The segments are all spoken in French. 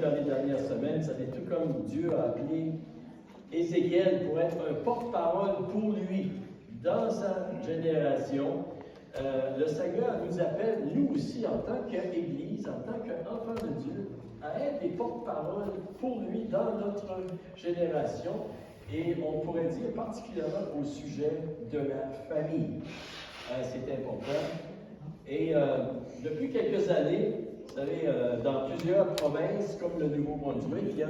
dans les dernières semaines, vous savez, tout comme Dieu a appelé Ézéchiel pour être un porte-parole pour lui dans sa génération, le Seigneur nous appelle, nous aussi, en tant qu'Église, en tant qu'enfants de Dieu, à être des porte-paroles pour lui dans notre génération. Et on pourrait dire particulièrement au sujet de la famille. C'est important. Et depuis quelques années, vous savez, dans plusieurs provinces, comme le Nouveau-Brunswick, il y a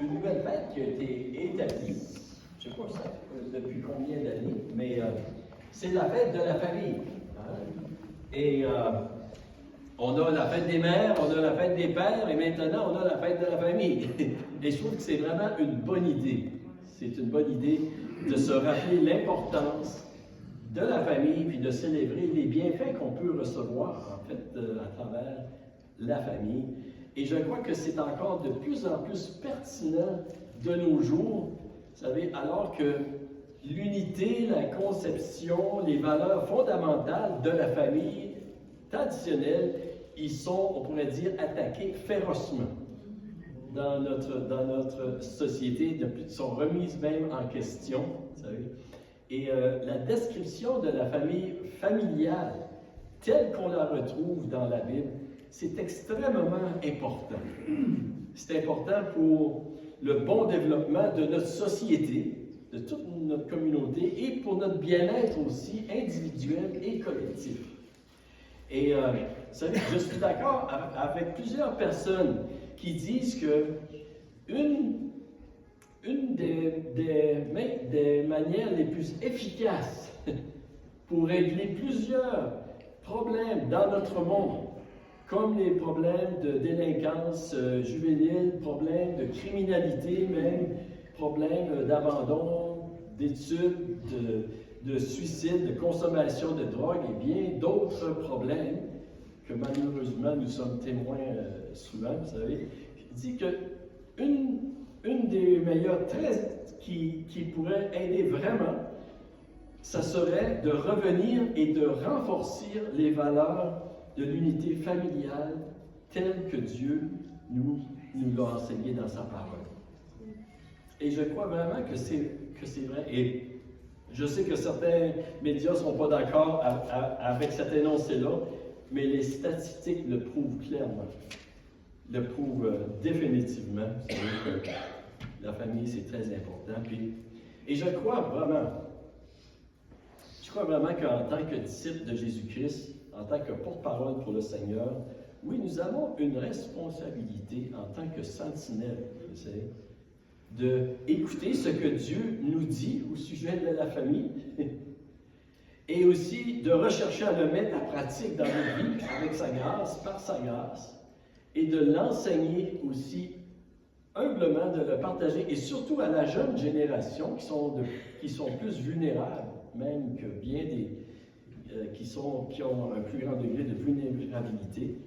une nouvelle fête qui a été établie. Je ne sais pas ça, depuis combien d'années, mais c'est la fête de la famille. Hein? Et on a la fête des mères, on a la fête des pères, et maintenant on a la fête de la famille. Et je trouve que c'est vraiment une bonne idée. C'est une bonne idée de se rappeler l'importance de la famille, puis de célébrer les bienfaits qu'on peut recevoir, en fait, à travers la famille. Et je crois que c'est encore de plus en plus pertinent de nos jours, vous savez, alors que l'unité, la conception, les valeurs fondamentales de la famille traditionnelle, ils sont, on pourrait dire, attaqués férocement dans notre société, sont remises même en question, vous savez. Et la description de la famille familiale, telle qu'on la retrouve dans la Bible, c'est extrêmement important. C'est important pour le bon développement de notre société, de toute notre communauté, et pour notre bien-être aussi individuel et collectif. Et vous savez, je suis d'accord avec plusieurs personnes qui disent que une des manières les plus efficaces pour régler plusieurs problèmes dans notre monde, comme les problèmes de délinquance juvénile, problèmes de criminalité même, problèmes d'abandon, d'études, de suicide, de consommation de drogue et bien d'autres problèmes que malheureusement nous sommes témoins souvent, vous savez, dit que une des meilleures traits qui pourrait aider vraiment, ça serait de revenir et de renforcer les valeurs de l'unité familiale telle que Dieu nous l'a enseigné dans sa parole. Et je crois vraiment que c'est vrai. Et je sais que certains médias ne sont pas d'accord avec cet énoncé-là, mais les statistiques le prouvent clairement, le prouvent définitivement. Vous savez que la famille, c'est très important. Et je crois vraiment qu'en tant que disciple de Jésus-Christ, en tant que porte-parole pour le Seigneur, oui, nous avons une responsabilité en tant que sentinelle, vous savez, d'écouter ce que Dieu nous dit au sujet de la famille et aussi de rechercher à le mettre en pratique dans nos vies avec sa grâce, par sa grâce, et de l'enseigner aussi humblement, de le partager, et surtout à la jeune génération qui sont plus vulnérables, même que bien qui ont un plus grand degré de vulnérabilité.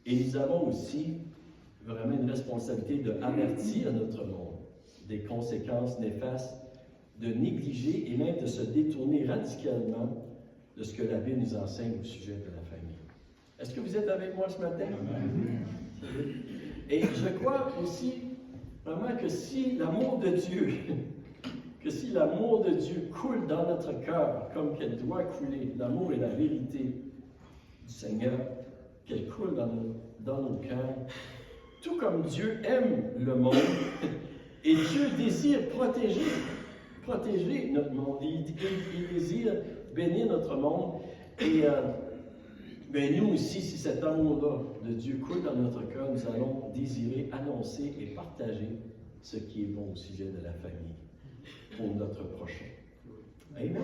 Et nous avons aussi vraiment une responsabilité d'avertir notre monde des conséquences néfastes, de négliger et même de se détourner radicalement de ce que la Bible nous enseigne au sujet de la famille. Est-ce que vous êtes avec moi ce matin? Et je crois aussi vraiment que si l'amour de Dieu coule dans notre cœur comme qu'elle doit couler, l'amour et la vérité du Seigneur, qu'elle coule dans nos cœurs, tout comme Dieu aime le monde, et Dieu désire protéger notre monde, il désire bénir notre monde, et nous aussi, si cet amour-là de Dieu coule dans notre cœur, nous allons désirer annoncer et partager ce qui est bon au sujet de la famille pour notre prochain. Amen.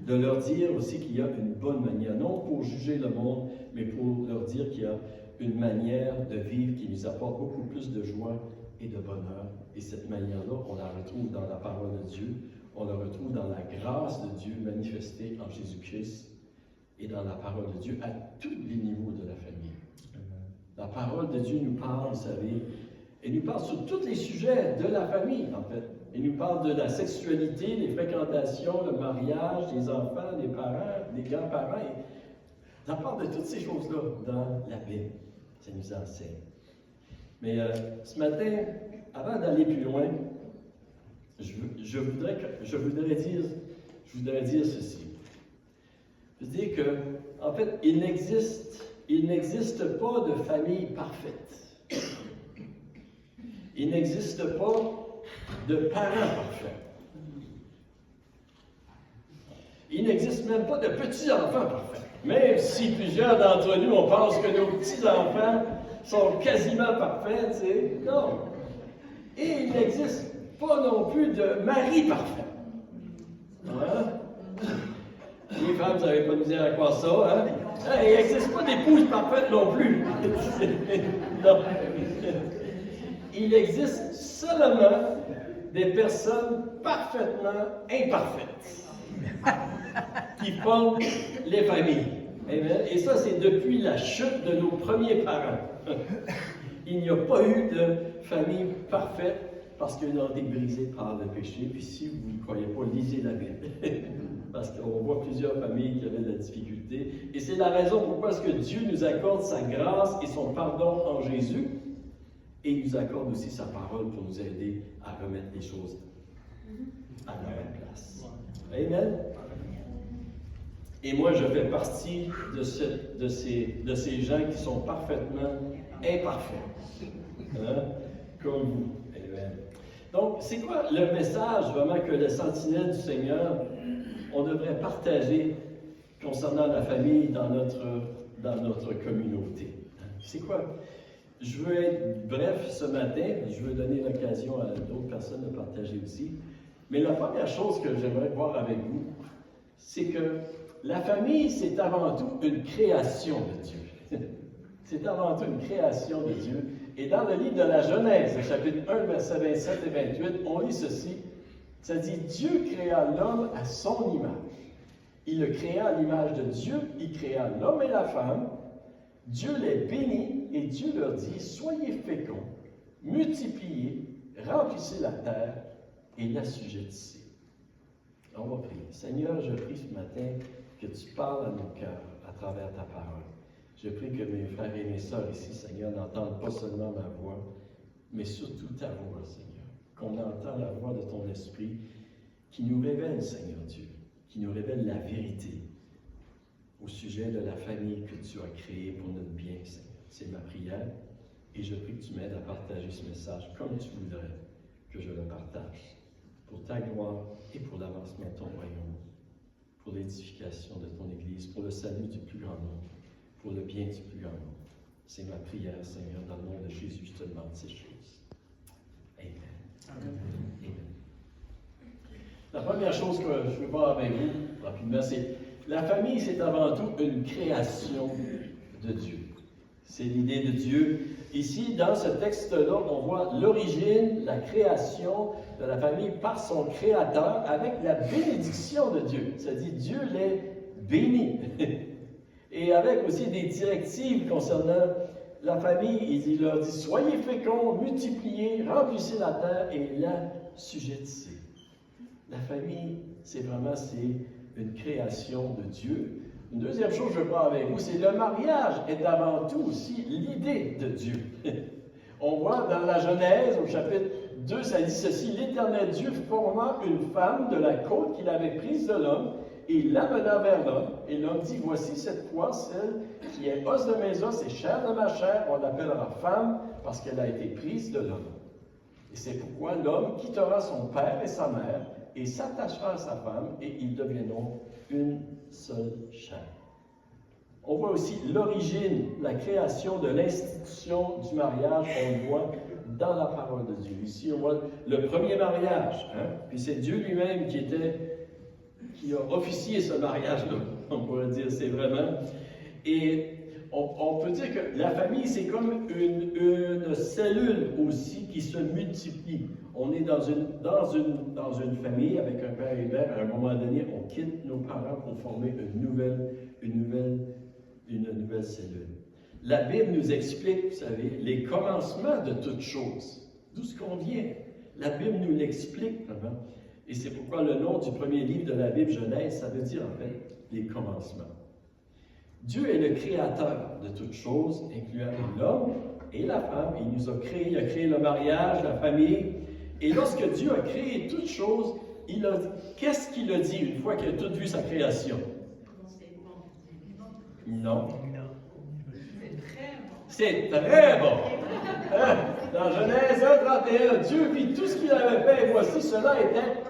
De leur dire aussi qu'il y a une bonne manière, non pour juger le monde, mais pour leur dire qu'il y a une manière de vivre qui nous apporte beaucoup plus de joie et de bonheur. Et cette manière-là, on la retrouve dans la parole de Dieu, on la retrouve dans la grâce de Dieu manifestée en Jésus-Christ et dans la parole de Dieu à tous les niveaux de la famille. La parole de Dieu nous parle, vous savez, et nous parle sur tous les sujets de la famille, en fait. Il nous parle de la sexualité, les fréquentations, le mariage, les enfants, les parents, les grands-parents. Ça parle de toutes ces choses-là dans la Bible. Ça nous enseigne. Mais ce matin, avant d'aller plus loin, je voudrais dire ceci. Je veux dire que, en fait, il n'existe pas de famille parfaite. Il n'existe pas de parents parfaits. Il n'existe même pas de petits-enfants parfaits. Même si plusieurs d'entre nous, on pense que nos petits-enfants sont quasiment parfaits, tu sais. Non. Et il n'existe pas non plus de mari parfait. Hein? Les femmes, vous n'avez pas de misère à croire ça, hein? Il n'existe pas d'épouse parfaite non plus. Non. Il existe seulement des personnes parfaitement imparfaites qui forment les familles. Amen. Et ça, c'est depuis la chute de nos premiers parents. Il n'y a pas eu de famille parfaite parce qu'ils ont été brisés par le péché. Puis si vous ne croyez pas, lisez la Bible. Parce qu'on voit plusieurs familles qui avaient de la difficulté. Et c'est la raison pourquoi est-ce que Dieu nous accorde sa grâce et son pardon en Jésus. Et il nous accorde aussi sa parole pour nous aider à remettre les choses à leur place. Amen. Et moi, je fais partie de ces gens qui sont parfaitement imparfaits. Hein? Comme vous. Amen. Donc, c'est quoi le message vraiment que le sentinelle du Seigneur, on devrait partager concernant la famille dans notre communauté? C'est quoi? Je veux être bref ce matin, je veux donner l'occasion à d'autres personnes de partager aussi. Mais la première chose que j'aimerais voir avec vous, c'est que la famille, c'est avant tout une création de Dieu. C'est avant tout une création de Dieu. Et dans le livre de la Genèse, chapitre 1, versets 27 et 28, on lit ceci. Ça dit, Dieu créa l'homme à son image. Il le créa à l'image de Dieu, il créa l'homme et la femme. Dieu les bénit et Dieu leur dit, soyez féconds, multipliez, remplissez la terre et l'assujettissez. On va prier. Seigneur, je prie ce matin que tu parles à nos cœurs à travers ta parole. Je prie que mes frères et mes sœurs ici, Seigneur, n'entendent pas seulement ma voix, mais surtout ta voix, Seigneur. Qu'on entend la voix de ton esprit qui nous révèle, Seigneur Dieu, qui nous révèle la vérité au sujet de la famille que tu as créée pour notre bien, Seigneur. C'est ma prière et je prie que tu m'aides à partager ce message comme tu voudrais que je le partage, pour ta gloire et pour l'avancement de ton royaume, pour l'édification de ton Église, pour le salut du plus grand nombre, pour le bien du plus grand nombre. C'est ma prière, Seigneur, dans le nom de Jésus, je te demande ces choses. Amen. Amen. Amen. La première chose que je veux voir avec vous, rapidement, c'est la famille, c'est avant tout une création de Dieu. C'est l'idée de Dieu. Ici, dans ce texte-là, on voit l'origine, la création de la famille par son Créateur avec la bénédiction de Dieu. Ça dit Dieu les bénit. Et avec aussi des directives concernant la famille. Il leur dit, soyez féconds, multipliez, remplissez la terre et la sujettissez. La famille, c'est une création de Dieu. Une deuxième chose que je veux voir avec vous, c'est le mariage est avant tout aussi l'idée de Dieu. On voit dans la Genèse, au chapitre 2, ça dit ceci, l'Éternel Dieu forma une femme de la côte qu'il avait prise de l'homme, et l'amena vers l'homme, et l'homme dit, voici cette fois celle qui est os de mes os et chair de ma chair, on l'appellera femme, parce qu'elle a été prise de l'homme. Et c'est pourquoi l'homme quittera son père et sa mère, et s'attachera à sa femme, et ils deviendront une seule chair. On voit aussi l'origine, la création de l'institution du mariage, on le voit dans la parole de Dieu. Ici, on voit le premier mariage, puis c'est Dieu lui-même qui a officié ce mariage-là, on pourrait dire, c'est vraiment. Et on peut dire que la famille, c'est comme une cellule aussi qui se multiplie. On est dans une famille avec un père et une mère. À un moment donné, on quitte nos parents pour former une nouvelle cellule. La Bible nous explique, vous savez, les commencements de toutes choses. D'où ce qu'on vient. La Bible nous l'explique vraiment. Et c'est pourquoi le nom du premier livre de la Bible, Genèse, ça veut dire en fait les commencements. Dieu est le créateur de toutes choses, incluant l'homme, et la femme. Il nous a créé, il a créé le mariage, la famille. Et lorsque Dieu a créé toutes choses, qu'est-ce qu'il a dit une fois qu'il a tout vu sa création? Non. C'est très bon. Hein? Dans Genèse 1, 31, Dieu vit tout ce qu'il avait fait et voici, cela était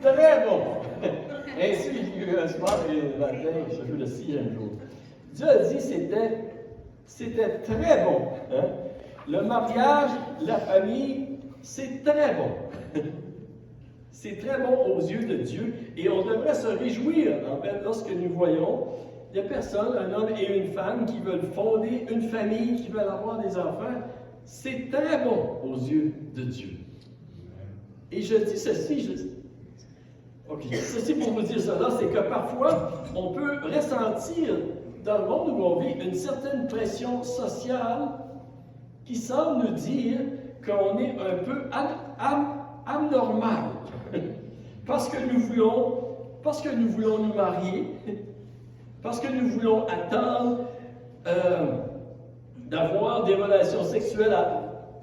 très bon. Ainsi, je pense que le matin, je veux le 6e jour. Dieu a dit c'était très bon. Hein? Le mariage, la famille, c'est très bon. C'est très bon aux yeux de Dieu et on devrait se réjouir, en fait, lorsque nous voyons des personnes, un homme et une femme qui veulent fonder une famille, qui veulent avoir des enfants. C'est très bon aux yeux de Dieu. Et je dis ceci, ceci pour vous dire cela, c'est que parfois, on peut ressentir dans le monde où on vit une certaine pression sociale qui semble nous dire qu'on est un peu anormal. Parce que nous voulons nous marier, parce que nous voulons attendre d'avoir des relations sexuelles,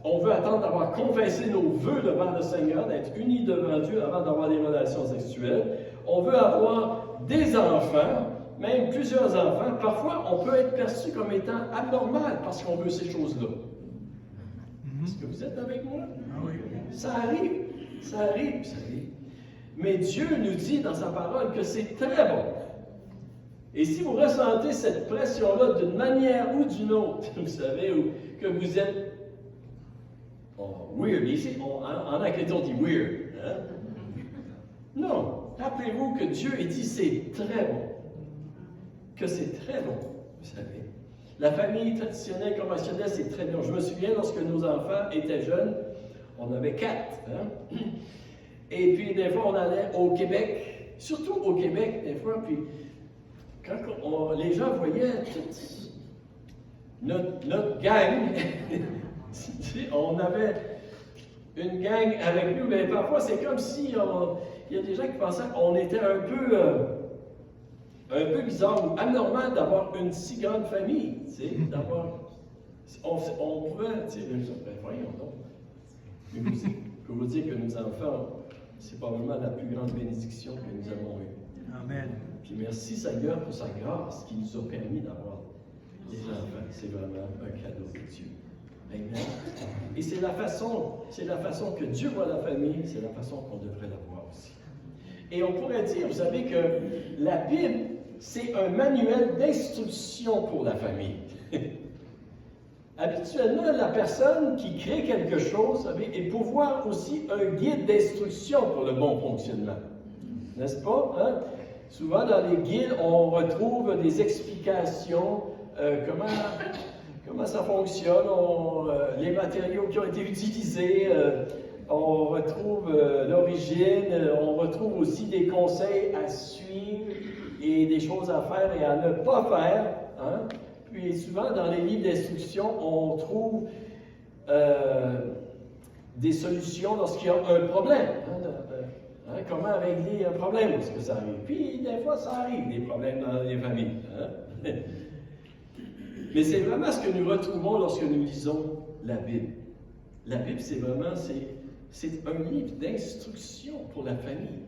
on veut attendre d'avoir confessé nos vœux devant le Seigneur, d'être unis devant Dieu avant d'avoir des relations sexuelles. On veut avoir des enfants, même plusieurs enfants. Parfois, on peut être perçu comme étant anormal parce qu'on veut ces choses-là. Est-ce que vous êtes avec moi? Oui. Ça arrive. Mais Dieu nous dit dans sa parole que c'est très bon. Et si vous ressentez cette pression-là d'une manière ou d'une autre, vous savez, que vous êtes weird, ici, en anglais on dit weird. Hein? Non, rappelez-vous que Dieu dit c'est très bon. Que c'est très bon, vous savez. La famille traditionnelle, conventionnelle, c'est très bien. Je me souviens, lorsque nos enfants étaient jeunes, on avait 4. Hein? Et puis, des fois, on allait au Québec, surtout au Québec, des fois, puis quand les gens voyaient notre gang, on avait une gang avec nous, mais parfois c'est comme si il y a des gens qui pensaient qu'on était un peu bizarre ou anormal d'avoir une si grande famille, on pouvait, voyons donc, je peux vous dire que nos enfants, c'est probablement la plus grande bénédiction que nous avons eue. Amen. Puis merci Seigneur pour sa grâce qui nous a permis d'avoir des enfants. C'est vraiment un cadeau de Dieu. Amen. Et c'est la façon que Dieu voit la famille, c'est la façon qu'on devrait la voir aussi. Et on pourrait dire, vous savez que la Bible, c'est un manuel d'instruction pour la famille. Habituellement, la personne qui crée quelque chose, vous savez, est pour voir aussi un guide d'instruction pour le bon fonctionnement. N'est-ce pas? Hein? Souvent, dans les guides, on retrouve des explications, comment ça fonctionne, les matériaux qui ont été utilisés, on retrouve l'origine, on retrouve aussi des conseils à suivre et des choses à faire et à ne pas faire. Hein? Puis souvent, dans les livres d'instruction, on trouve des solutions lorsqu'il y a un problème. Comment régler un problème lorsque ça arrive. Puis, des fois, ça arrive, des problèmes dans les familles. Hein? Mais c'est vraiment ce que nous retrouvons lorsque nous lisons la Bible. La Bible, c'est vraiment, c'est un livre d'instruction pour la famille.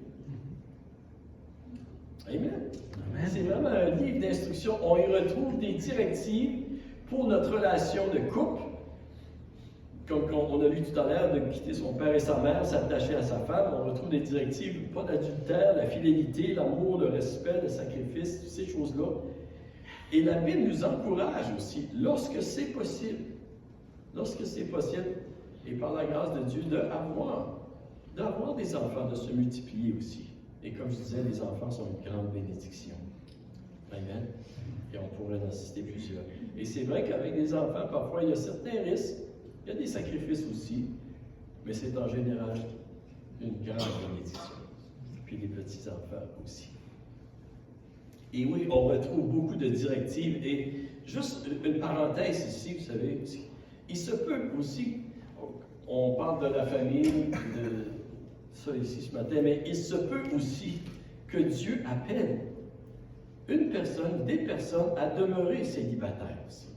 Amen. Amen. C'est vraiment un livre d'instruction. On y retrouve des directives pour notre relation de couple. Comme on a lu tout à l'heure, de quitter son père et sa mère, s'attacher à sa femme. On retrouve des directives, pas d'adultère, la fidélité, l'amour, le respect, le sacrifice, toutes ces choses-là. Et la Bible nous encourage aussi, lorsque c'est possible, et par la grâce de Dieu, d'avoir des enfants, de se multiplier aussi. Et comme je disais, les enfants sont une grande bénédiction. Amen. Et on pourrait en citer plusieurs. Et c'est vrai qu'avec des enfants, parfois, il y a certains risques. Il y a des sacrifices aussi, mais c'est en général une grande bénédiction. Puis les petits-enfants aussi. Et oui, on retrouve beaucoup de directives. Et juste une parenthèse ici, vous savez, il se peut aussi, on parle de la famille, de ça ici ce matin, mais il se peut aussi que Dieu appelle des personnes à demeurer célibataires aussi.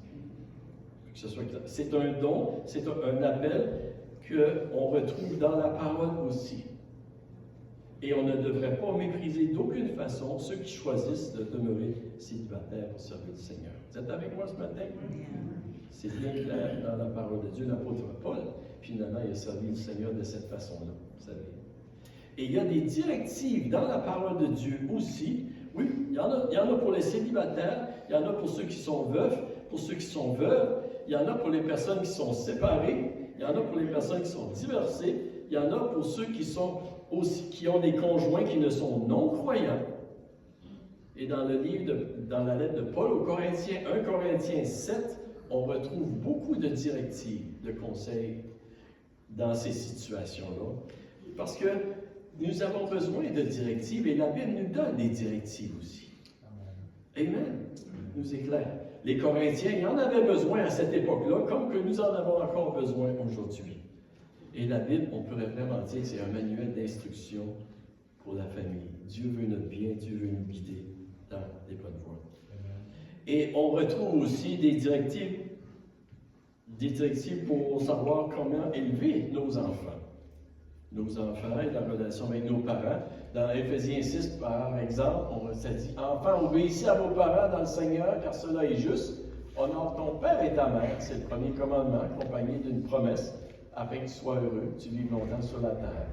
C'est un don, c'est un appel qu'on retrouve dans la parole aussi. Et on ne devrait pas mépriser d'aucune façon ceux qui choisissent de demeurer célibataires pour servir le Seigneur. Vous êtes avec moi ce matin? C'est bien clair dans la parole de Dieu. L'apôtre Paul, finalement, il a servi le Seigneur de cette façon-là, vous savez. Et il y a des directives dans la parole de Dieu aussi. Oui, il y en a pour les célibataires, il y en a pour ceux qui sont veufs, pour ceux qui sont veuves, il y en a pour les personnes qui sont séparées, il y en a pour les personnes qui sont divorcées, il y en a pour ceux qui ont des conjoints qui ne sont non-croyants. Et dans la lettre de Paul aux Corinthiens, 1 Corinthiens 7, on retrouve beaucoup de directives, de conseils dans ces situations-là. Parce que nous avons besoin de directives et la Bible nous donne des directives aussi. Amen. Nous éclaire. Les Corinthiens, ils en avaient besoin à cette époque-là, comme que nous en avons encore besoin aujourd'hui. Et la Bible, on pourrait vraiment dire que c'est un manuel d'instruction pour la famille. Dieu veut notre bien, Dieu veut nous guider dans les bonnes voies. Et on retrouve aussi des directives pour savoir comment élever nos enfants. Nos enfants et la relation avec nos parents. Dans Éphésiens 6, par exemple, ça dit « Enfants, obéissez à vos parents dans le Seigneur, car cela est juste. Honore ton père et ta mère. » C'est le premier commandement, accompagné d'une promesse, afin que tu sois heureux, que tu vives longtemps sur la terre.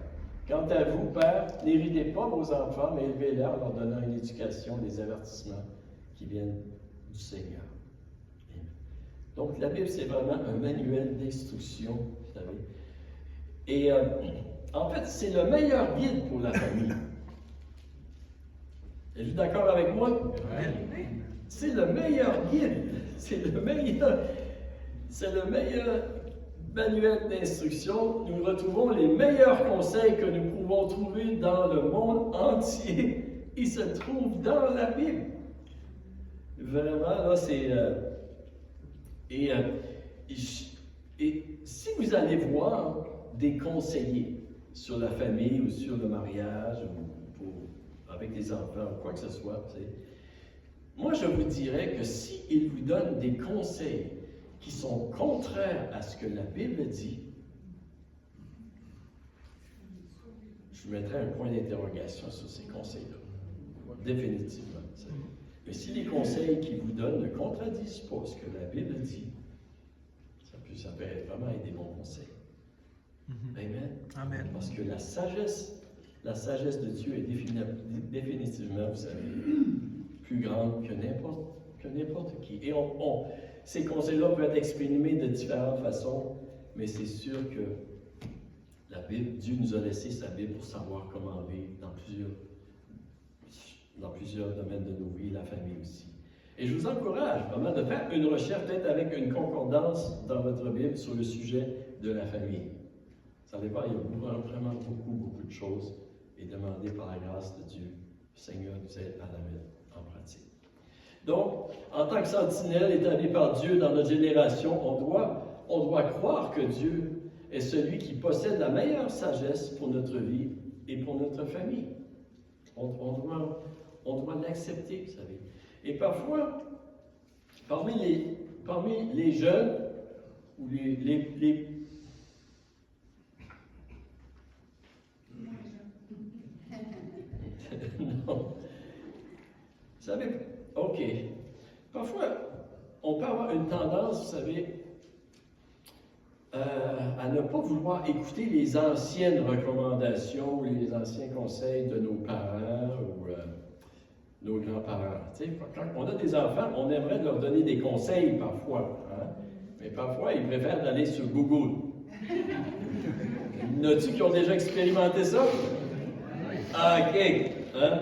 Quant à vous, pères, n'héritez pas vos enfants, mais élevez-les en leur donnant une éducation, des avertissements qui viennent du Seigneur. Donc, la Bible, c'est vraiment un manuel d'instruction, vous savez. Et en fait, c'est le meilleur guide pour la famille. Êtes-vous d'accord avec moi? Oui. C'est le meilleur guide. C'est le meilleur manuel d'instruction. Nous retrouvons les meilleurs conseils que nous pouvons trouver dans le monde entier. Ils se trouvent dans la Bible. Vraiment, là, c'est... Et si vous allez voir des conseillers sur la famille ou sur le mariage ou avec des enfants ou quoi que ce soit, moi je vous dirais que s'ils vous donnent des conseils qui sont contraires à ce que la Bible dit, je mettrais un point d'interrogation sur ces conseils-là, définitivement. Mais si les conseils qu'ils vous donnent ne contredisent pas ce que la Bible dit, ça peut vraiment être des bons conseils. Amen. Amen. Parce que la sagesse de Dieu est définitivement, vous savez, plus grande que n'importe qui. Et ces conseils-là peuvent être exprimés de différentes façons, mais c'est sûr que la Bible, Dieu nous a laissé sa Bible pour savoir comment vivre dans plusieurs domaines de nos vies, la famille aussi. Et je vous encourage vraiment de faire une recherche, peut-être avec une concordance dans votre Bible sur le sujet de la famille. Vous allez voir, il y a vraiment beaucoup de choses et demander par la grâce de Dieu, le Seigneur nous aide à la mettre en pratique. Donc, en tant que sentinelle établie par Dieu dans notre génération, on doit croire que Dieu est celui qui possède la meilleure sagesse pour notre vie et pour notre famille. On doit l'accepter, vous savez. Et parfois, parmi les jeunes, ou les non. Vous savez, OK. Parfois, on peut avoir une tendance, vous savez, à ne pas vouloir écouter les anciennes recommandations ou les anciens conseils de nos parents ou nos grands-parents. Tu sais, quand on a des enfants, on aimerait leur donner des conseils parfois, hein? Mais parfois, ils préfèrent d'aller sur Google. Y en a-tu qui ont déjà expérimenté ça? Ah, OK. Hein?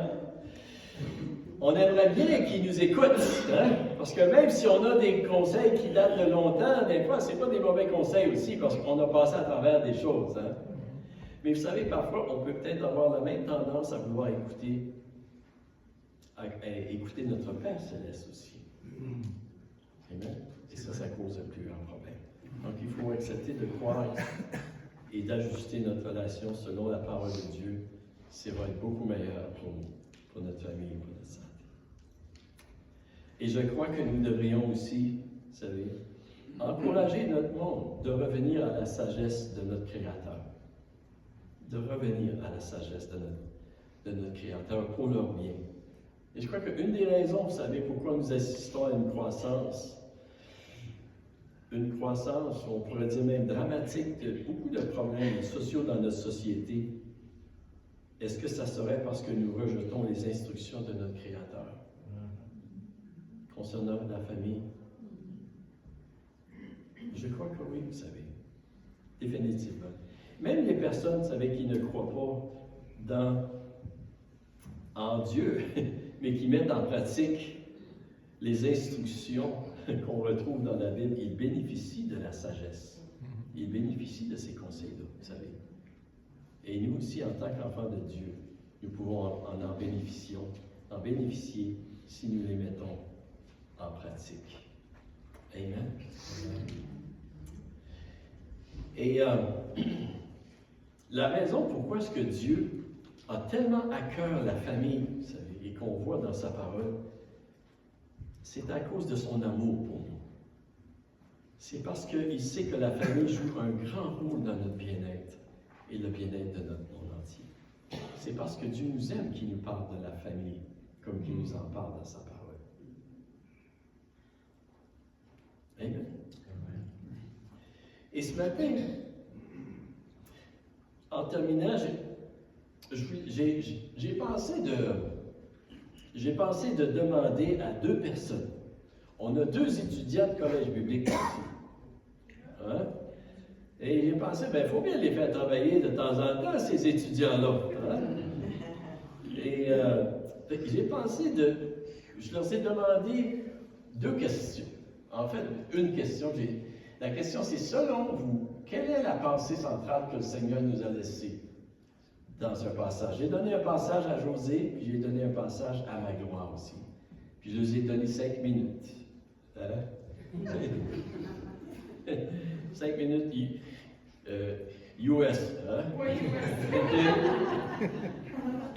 On aimerait bien qu'ils nous écoutent, hein? Parce que même si on a des conseils qui datent de longtemps, des fois, ce n'est pas des mauvais conseils aussi, parce qu'on a passé à travers des choses. Hein? Mais vous savez, parfois, on peut peut-être avoir la même tendance à vouloir écouter notre Père Céleste aussi. Amen? Et ça cause le plus grand problème. Donc, il faut accepter de croire et d'ajuster notre relation selon la parole de Dieu. Ça va être beaucoup meilleur pour notre famille et pour notre santé. Et je crois que nous devrions aussi, vous savez, encourager notre monde de revenir à la sagesse de notre Créateur. De revenir à la sagesse de notre Créateur pour leur bien. Et je crois qu'une des raisons, vous savez, pourquoi nous assistons à une croissance, on pourrait dire même dramatique, de beaucoup de problèmes sociaux dans notre société, est-ce que ça serait parce que nous rejetons les instructions de notre Créateur concernant la famille? Je crois que oui, vous savez, définitivement. Même les personnes, vous savez, qui ne croient pas en Dieu, mais qui mettent en pratique les instructions qu'on retrouve dans la Bible, ils bénéficient de la sagesse. Ils bénéficient de ces conseils-là, vous savez. Et nous aussi, en tant qu'enfants de Dieu, nous pouvons en bénéficier si nous les mettons en pratique. Amen. Et la raison pourquoi est-ce que Dieu a tellement à cœur la famille, vous savez, et qu'on voit dans sa parole, c'est à cause de son amour pour nous. C'est parce qu'il sait que la famille joue un grand rôle dans notre bien-être et le bien-être de notre monde entier. C'est parce que Dieu nous aime qu'il nous parle de la famille, comme qu'il nous en parle dans sa parole. Amen. Et ce matin, en terminant, j'ai pensé de demander à deux personnes. On a deux étudiants de collège biblique ici. Hein? Et j'ai pensé, il faut bien les faire travailler de temps en temps, ces étudiants-là. Hein? Et j'ai pensé je leur ai demandé deux questions. En fait, une question. La question, c'est selon vous, quelle est la pensée centrale que le Seigneur nous a laissée dans un passage? J'ai donné un passage à José, puis j'ai donné un passage à Magloire aussi. Puis je leur ai donné 5 minutes. Hein? 5 minutes US. Hein? Oui, US.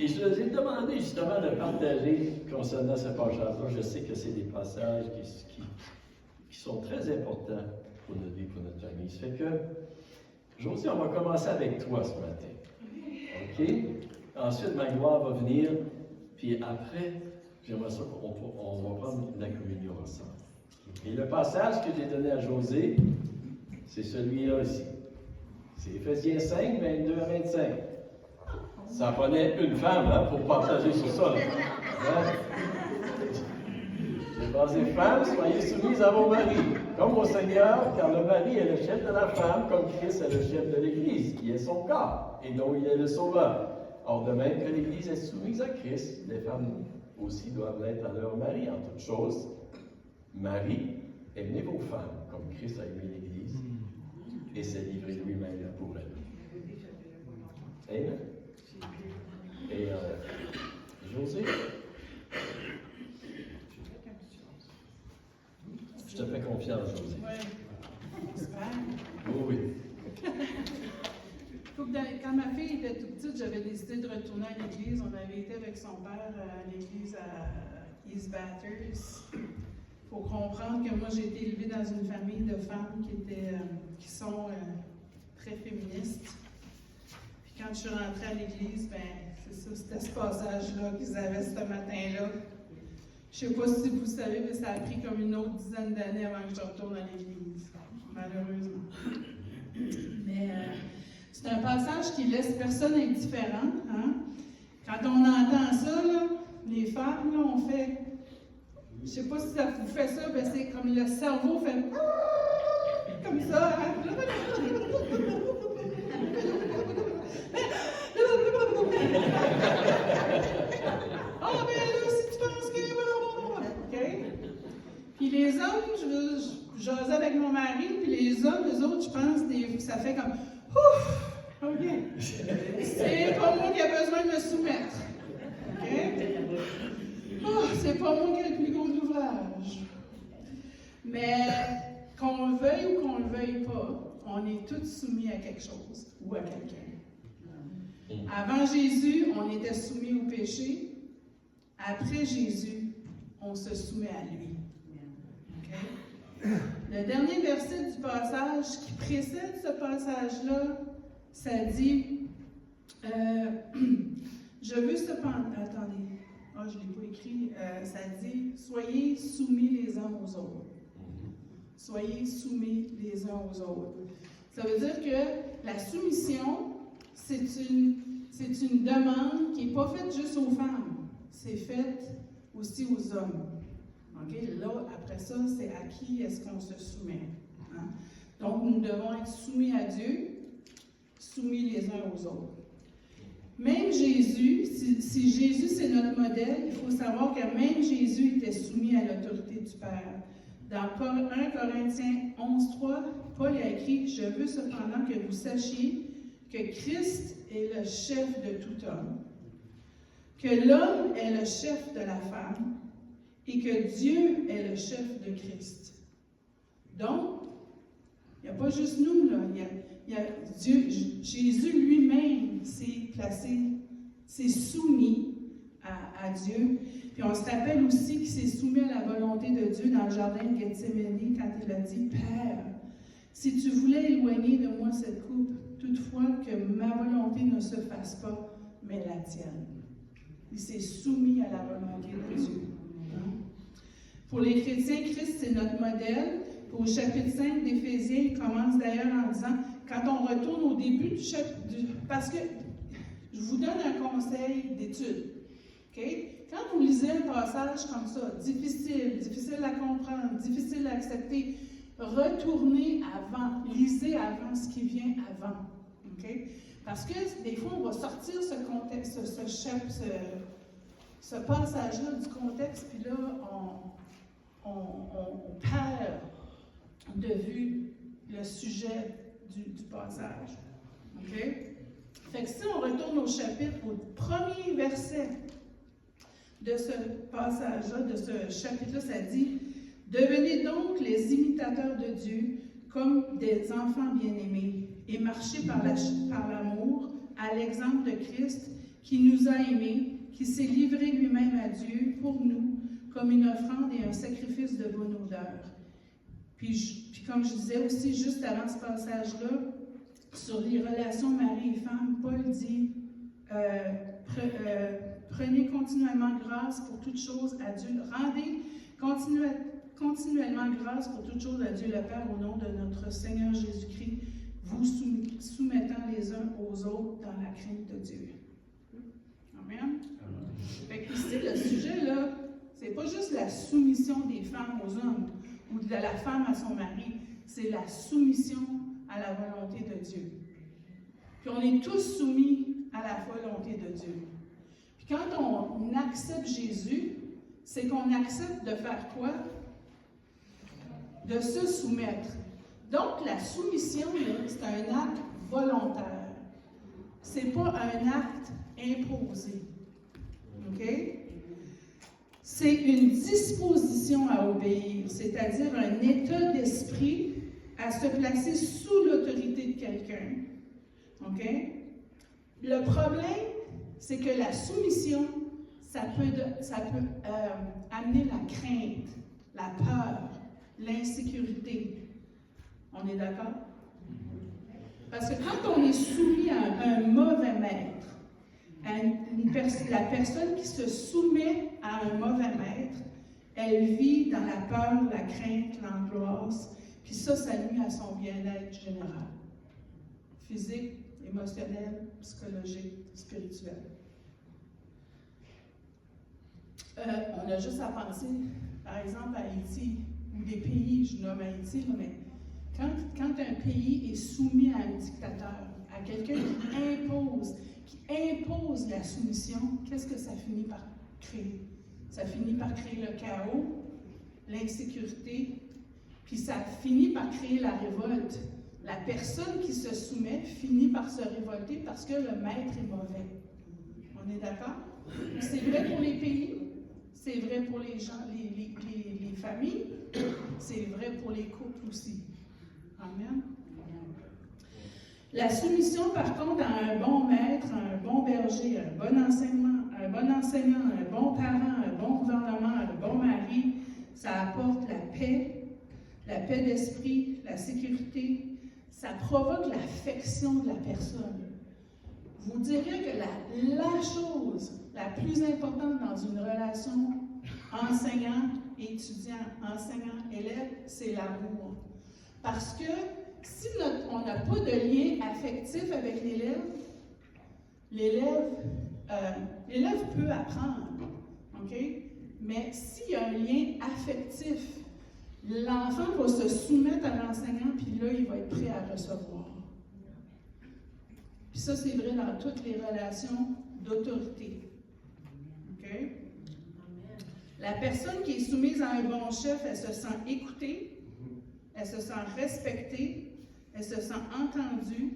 Et je leur ai demandé justement de partager concernant ce passage-là. Je sais que c'est des passages qui sont très importants pour notre vie, pour notre famille. Ça fait que, José, on va commencer avec toi ce matin. OK? Ensuite, Magloire va venir, puis après, j'aimerais ça qu'on va prendre la communion ensemble. Et le passage que j'ai donné à José, c'est celui-là ici. C'est Éphésiens 5, 22 à 25. Ça prenait une femme pour partager sur ça. Hein? J'ai basé femmes, soyez soumises à vos maris, comme au Seigneur, car le mari est le chef de la femme, comme Christ est le chef de l'Église, qui est son corps, et dont il est le sauveur. Or, de même que l'Église est soumise à Christ, les femmes aussi doivent l'être à leur mari en toutes choses. Marie, aimez vos femmes, comme Christ a aimé l'Église, et s'est livré lui-même pour elle. Amen. Et José, je te fais confiance, José. Oui. Oui. Quand ma fille était toute petite, j'avais décidé de retourner à l'église. On avait été avec son père à l'église à East Bathurst. Il faut comprendre que moi, j'ai été élevée dans une famille de femmes qui sont très féministes. Puis quand je suis rentrée à l'église, c'était ce passage-là qu'ils avaient ce matin-là. Je ne sais pas si vous savez, mais ça a pris comme une autre dizaine d'années avant que je retourne à l'église, malheureusement. Mais c'est un passage qui laisse personne indifférent. Hein? Quand on entend ça, là, les femmes, là, on fait... Je ne sais pas si ça vous fait ça, mais c'est comme le cerveau fait... Comme ça. Hein? Ah, mais là, si tu penses que... OK? Puis les hommes, je jasais avec mon mari, puis les hommes, eux autres, je pense, ça fait comme... Ouf! OK? C'est pas moi qui ai besoin de me soumettre. OK? Oh, c'est pas moi qui ai le plus gros ouvrage. Mais qu'on le veuille ou qu'on le veuille pas, on est tous soumis à quelque chose ou à quelqu'un. Avant Jésus, on était soumis au péché. Après Jésus, on se soumet à lui. Okay? Le dernier verset du passage qui précède ce passage-là, ça dit, je veux cependant, attendez, je ne l'ai pas écrit, ça dit, soyez soumis les uns aux autres. Soyez soumis les uns aux autres. Ça veut dire que la soumission, c'est une demande qui n'est pas faite juste aux femmes, c'est faite aussi aux hommes. Okay? Là, après ça, c'est à qui est-ce qu'on se soumet. Hein? Donc, nous devons être soumis à Dieu, soumis les uns aux autres. Même Jésus, si Jésus c'est notre modèle, il faut savoir que même Jésus était soumis à l'autorité du Père. Dans 1 Corinthiens 11.3, Paul a écrit « Je veux cependant que vous sachiez que Christ est le chef de tout homme, que l'homme est le chef de la femme, et que Dieu est le chef de Christ. » Donc, il n'y a pas juste nous, là. Il y a Dieu, Jésus lui-même s'est placé, s'est soumis à Dieu. Puis on se rappelle aussi qu'il s'est soumis à la volonté de Dieu dans le jardin de Gethsémani quand il a dit « Père, si tu voulais éloigner de moi cette coupe, toutefois que ma volonté ne se fasse pas, mais la tienne. » Il s'est soumis à la volonté de Dieu. Pour les chrétiens, Christ, c'est notre modèle. Au chapitre 5 d'Éphésiens, il commence d'ailleurs en disant, quand on retourne au début du chapitre, parce que je vous donne un conseil d'étude. Okay? Quand vous lisez un passage comme ça, difficile à comprendre, difficile à accepter, retournez avant, lisez avant ce qui vient avant. Okay? Parce que des fois, on va sortir ce contexte, ce passage-là du contexte, puis là, on perd de vue le sujet du passage. OK? Fait que si on retourne au chapitre, au premier verset de ce passage-là, de ce chapitre-là, ça dit « Devenez donc les imitateurs de Dieu comme des enfants bien-aimés et marchez par l'amour à l'exemple de Christ qui nous a aimés, qui s'est livré lui-même à Dieu pour nous comme une offrande et un sacrifice de bonne odeur. » Puis comme je disais aussi juste avant ce passage-là, sur les relations mari et femme, Paul dit prenez continuellement grâce pour toutes choses à Dieu. Rendez continuellement grâce pour toutes choses à Dieu le Père au nom de notre Seigneur Jésus-Christ, vous soumettant les uns aux autres dans la crainte de Dieu. Amen. Fait que ici, le sujet, là, c'est pas juste la soumission des femmes aux hommes ou de la femme à son mari, c'est la soumission à la volonté de Dieu. Puis on est tous soumis à la volonté de Dieu. Puis quand on accepte Jésus, c'est qu'on accepte de faire quoi? De se soumettre. Donc la soumission, c'est un acte volontaire. C'est pas un acte imposé. OK? C'est une disposition à obéir, c'est-à-dire un état d'esprit à se placer sous l'autorité de quelqu'un. OK? Le problème, c'est que la soumission, ça peut amener la crainte, la peur, l'insécurité. On est d'accord? Parce que quand on est soumis à un mauvais maître, la personne qui se soumet à un mauvais maître, elle vit dans la peur, la crainte, l'angoisse, puis ça nuit à son bien-être général, physique, émotionnel, psychologique, spirituel. On a juste à penser, par exemple, à Haïti, ou des pays, je nomme Haïti, mais quand un pays est soumis à un dictateur, à quelqu'un qui impose la soumission, qu'est-ce que ça finit par créer? Ça finit par créer le chaos, l'insécurité, puis ça finit par créer la révolte. La personne qui se soumet finit par se révolter parce que le maître est mauvais. On est d'accord? C'est vrai pour les pays, c'est vrai pour les gens, les familles, c'est vrai pour les couples aussi. Amen. La soumission, par contre, à un bon maître, un bon berger, un bon enseignant, un bon parent, un bon gouvernement, un bon mari, ça apporte la paix, la paix d'esprit, la sécurité. Ça provoque l'affection de la personne. Vous direz que la chose la plus importante dans une relation enseignant et étudiant, enseignant-élève, c'est l'amour. Parce que si on n'a pas de lien affectif avec l'élève peut apprendre, OK? Mais s'il y a un lien affectif, l'enfant va se soumettre à l'enseignant, puis là, il va être prêt à recevoir. Puis ça, c'est vrai dans toutes les relations d'autorité. OK? La personne qui est soumise à un bon chef, elle se sent écoutée, elle se sent respectée, elle se sent entendue,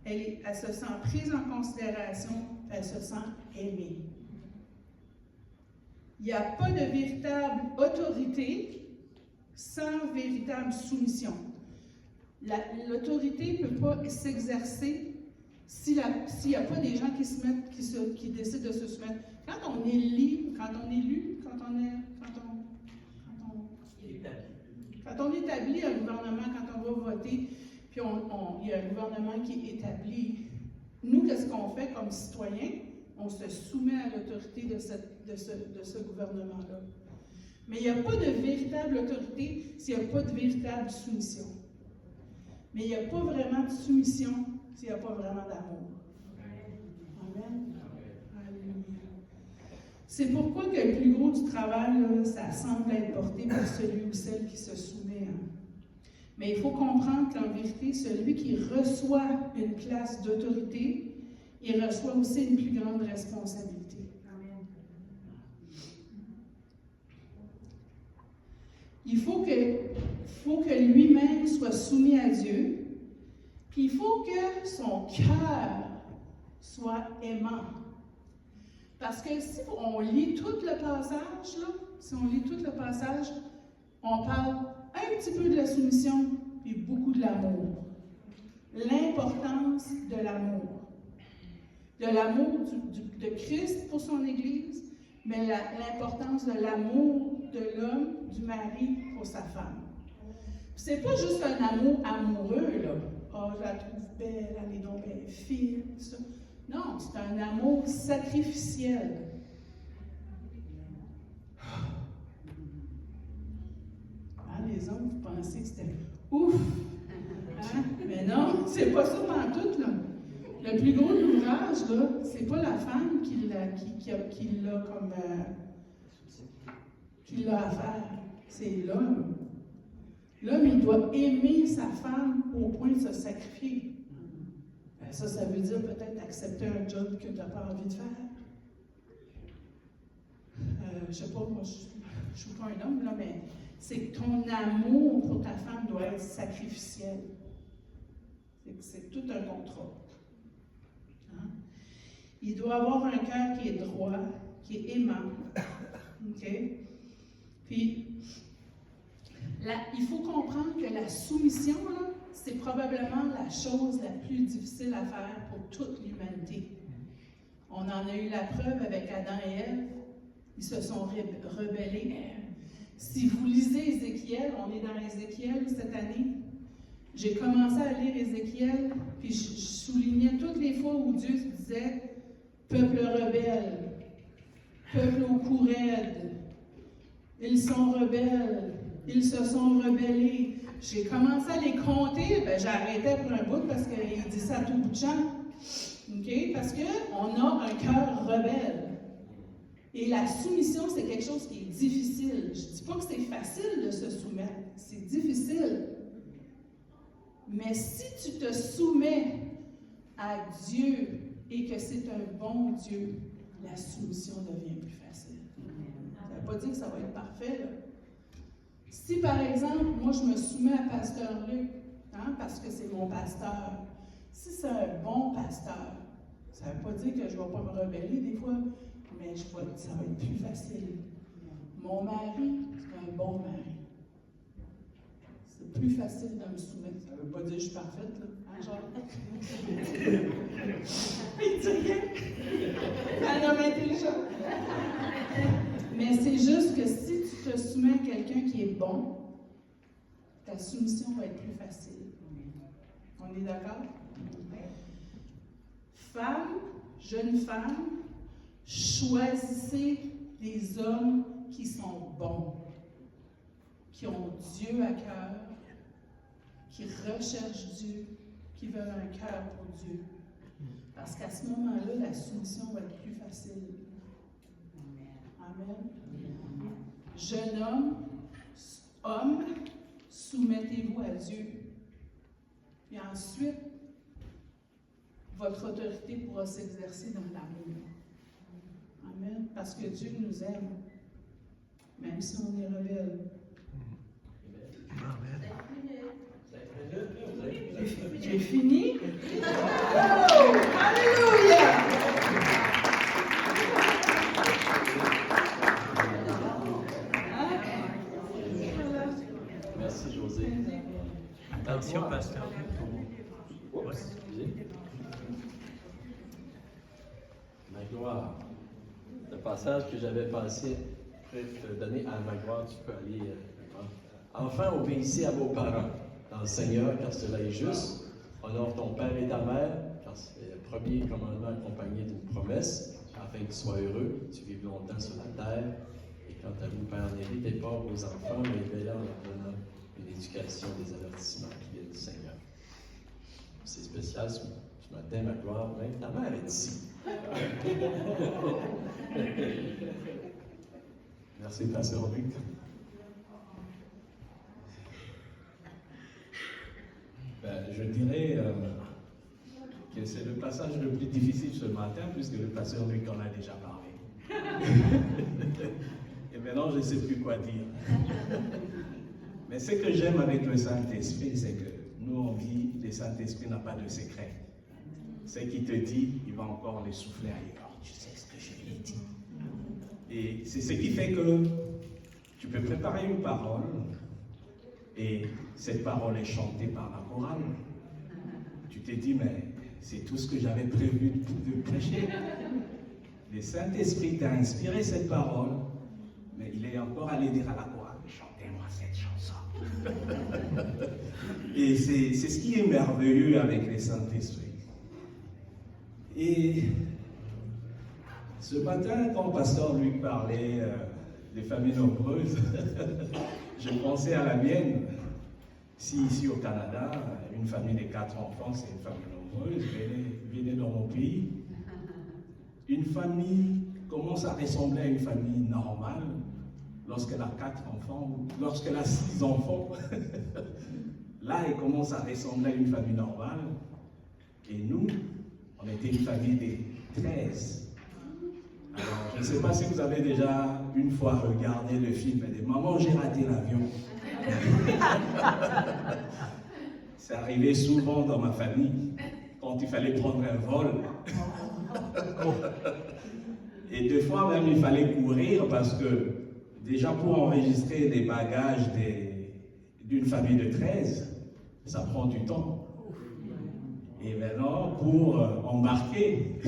elle se sent prise en considération, elle se sent aimée. Il n'y a pas de véritable autorité sans véritable soumission. L'autorité ne peut pas s'exercer s'il n'y a pas des gens qui décident de se soumettre. Quand on est élu, quand on établit un gouvernement, quand on va voter, puis il y a un gouvernement qui est établi, nous, qu'est-ce qu'on fait comme citoyens? On se soumet à l'autorité de ce gouvernement-là. Mais il n'y a pas de véritable autorité s'il n'y a pas de véritable soumission. Mais il n'y a pas vraiment de soumission s'il n'y a pas vraiment d'amour. Amen. Alléluia. C'est pourquoi que le plus gros du travail, là, ça semble être porté par celui ou celle qui se soumet. Mais il faut comprendre qu'en vérité, celui qui reçoit une place d'autorité, il reçoit aussi une plus grande responsabilité. Amen. Il faut que lui-même soit soumis à Dieu, puis il faut que son cœur soit aimant. Parce que si on lit tout le passage, on parle un petit peu de la soumission, puis beaucoup de l'amour. L'importance de l'amour. De l'amour de Christ pour son Église, mais l'importance de l'amour de l'homme, du mari pour sa femme. C'est pas juste un amour amoureux, là. Oh, je la trouve belle, elle est donc belle fille, tout ça. Non, c'est un amour sacrificiel. Hein, les hommes, vous pensez que c'était ouf! Hein? Mais non, c'est pas ça pantoute, là. Le plus gros de l'ouvrage, là, c'est pas la femme qui l'a à faire, c'est l'homme. L'homme, il doit aimer sa femme au point de se sacrifier. Ben ça veut dire peut-être accepter un job que tu n'as pas envie de faire. Je sais pas, moi, je ne suis pas un homme, là, mais c'est que ton amour pour ta femme doit être sacrificiel. C'est tout un contrat. Hein? Il doit avoir un cœur qui est droit, qui est aimant. OK? Puis, il faut comprendre que la soumission, là, c'est probablement la chose la plus difficile à faire pour toute l'humanité. On en a eu la preuve avec Adam et Ève. Ils se sont rebellés. Si vous lisez Ézéchiel, on est dans Ézéchiel cette année, j'ai commencé à lire Ézéchiel, puis je soulignais toutes les fois où Dieu disait « Peuple rebelle, peuple au cou raide, ils sont rebelles, ils se sont rebellés. » J'ai commencé à les compter, j'arrêtais pour un bout parce qu'il dit ça à tout bout de champ. Okay? Parce qu'on a un cœur rebelle. Et la soumission, c'est quelque chose qui est difficile. Je ne dis pas que c'est facile de se soumettre, c'est difficile. Mais si tu te soumets à Dieu et que c'est un bon Dieu, la soumission devient plus facile. Ça ne veut pas dire que ça va être parfait, là. Si, par exemple, moi, je me soumets à Pasteur Luc, hein, parce que c'est mon pasteur, si c'est un bon pasteur, ça ne veut pas dire que je ne vais pas me rebeller des fois, mais ça va être plus facile. Mon mari, c'est un bon mari. C'est plus facile de me soumettre. Ça ne veut pas dire que je suis parfaite, là. Hein, genre? Il dit rien. C'est un homme intelligent. Mais c'est juste que si tu te soumets à quelqu'un qui est bon, ta la soumission va être plus facile. On est d'accord? Femmes, jeunes femmes, choisissez des hommes qui sont bons, qui ont Dieu à cœur, qui recherchent Dieu, qui veulent un cœur pour Dieu. Parce qu'à ce moment-là, la soumission va être plus facile. Amen. Jeune homme, soumettez-vous à Dieu. Puis ensuite, votre autorité pourra s'exercer dans l'amour. Amen. Parce que Dieu nous aime, même si on est rebelle. J'ai fini? Oh! Alléluia! Merci, José. Attention, pasteur. Oups, excusez. Ma gloire. Le passage que j'avais passé, prêt de donner à ma gloire, tu peux aller. Enfin, obéissez à vos parents dans le Seigneur, car cela est juste. Honore ton père et ta mère, car c'est le premier commandement accompagné d'une promesse, afin que tu sois heureux, que tu vives longtemps sur la terre. Et quant à vous, père, n'héritez pas vos enfants, mais veillez en leur donnant une éducation, des avertissements qui viennent du Seigneur. C'est spécial ce matin, ma gloire. Même ta mère est ici. Merci, pasteur Luc. Je dirais que c'est le passage le plus difficile ce matin, puisque le pasteur Luc en a déjà parlé. Et maintenant, je ne sais plus quoi dire. Mais ce que j'aime avec le Saint-Esprit, c'est que nous, on dit le Saint-Esprit n'a pas de secret. Ce qu'il te dit, il va encore le souffler ailleurs. Tu sais ce que je lui ai dit. Et c'est ce qui fait que tu peux préparer une parole, et cette parole est chantée par la chorale. Tu te dis, mais c'est tout ce que j'avais prévu de prêcher. Le Saint-Esprit t'a inspiré cette parole, mais il est encore allé dire à la chorale, chantez-moi cette chanson. Et c'est ce qui est merveilleux avec le Saint-Esprit. Et ce matin, quand le pasteur Luc parlait des familles nombreuses, je pensais à la mienne. Si ici au Canada, une famille de 4 enfants, c'est une famille nombreuse, venez dans mon pays, une famille commence à ressembler à une famille normale lorsqu'elle a 4 enfants, ou lorsqu'elle a 6 enfants. Là, elle commence à ressembler à une famille normale. Et nous, on était une famille de 13. Alors, je ne sais pas si vous avez déjà une fois regardé le film « Maman, j'ai raté l'avion ». C'est arrivé souvent dans ma famille, quand il fallait prendre un vol. Et des fois même, il fallait courir parce que, déjà pour enregistrer les bagages d'une famille de 13, ça prend du temps. Et maintenant, pour embarquer,